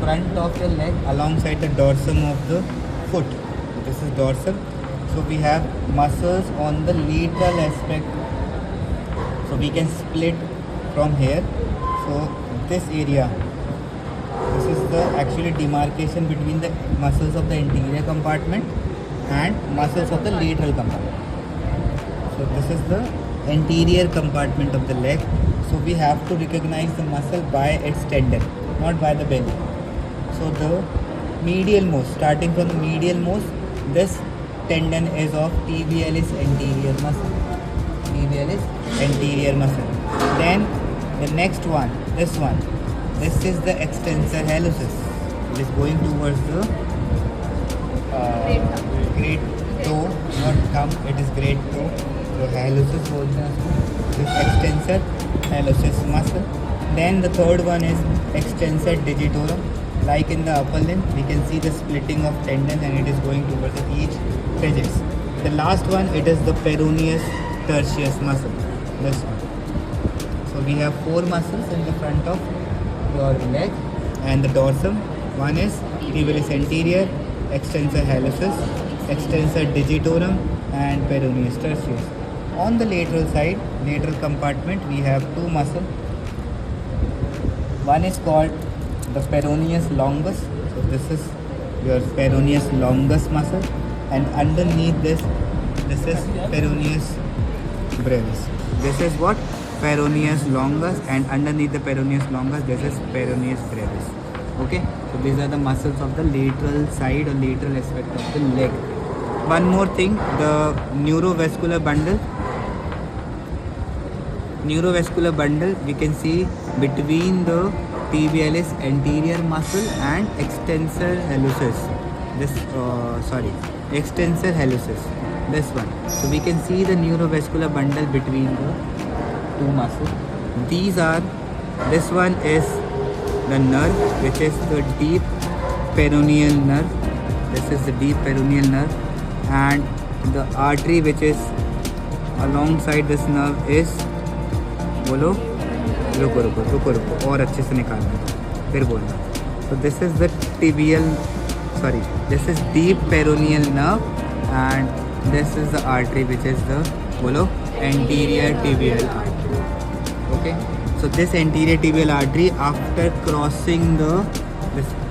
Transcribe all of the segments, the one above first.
front of your leg alongside the dorsum of the foot. This is dorsum. So we have muscles on the lateral aspect. So we can split from here. So this area, this is the actually demarcation between the muscles of the anterior compartment and muscles of the lateral compartment. So this is the anterior compartment of the leg. So we have to recognize the muscle by its tendon, not by the belly. So the medial most, starting from the medial most, this tendon is of tibialis anterior muscle. Tibialis anterior muscle. Then the next one, this one. This is the extensor hallucis. It is going towards the great toe, not thumb. It is great toe. So hallucis बोलते हैं उसको. This extensor hallucis muscle. Then the third one is extensor digitorum. Like in the upper limb, we can see the splitting of tendon and it is going towards each digits. The last one, it is the Peroneus Tertius muscle. This one. So we have 4 muscles in the front of your leg and the dorsum. One is Tibialis Anterior, Extensor Hallucis, Extensor Digitorum and Peroneus Tertius. On the lateral side, lateral compartment, we have 2 muscles. One is called the Peroneus Longus. So this is your Peroneus Longus muscle, and underneath this is Peroneus Brevis. This is what? Peroneus Longus, and underneath the Peroneus Longus, this is Peroneus Brevis. Okay, so these are the muscles of the lateral side or lateral aspect of the leg. One more thing, the neurovascular bundle. Neurovascular bundle, we can see between the tibialis anterior muscle and extensor hallucis. Extensor hallucis. This one. So we can see the neurovascular bundle between the 2 muscles. This one is the nerve, which is the deep peroneal nerve. This is the deep peroneal nerve, and the artery which is alongside this nerve is बोलो रुको और अच्छे से निकालना फिर बोलना. So this is the this is deep peroneal nerve, and this is the artery which is the anterior tibial artery. Okay, so this anterior tibial artery, after crossing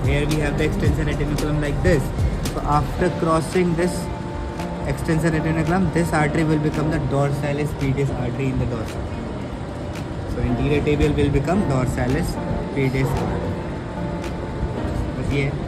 here we have the extensor retinaculum like this. So after crossing this extensor retinaculum, this artery will become the dorsalis pedis artery in the dorsum. So anterior tibial will become dorsalis pedis artery. बस ये है.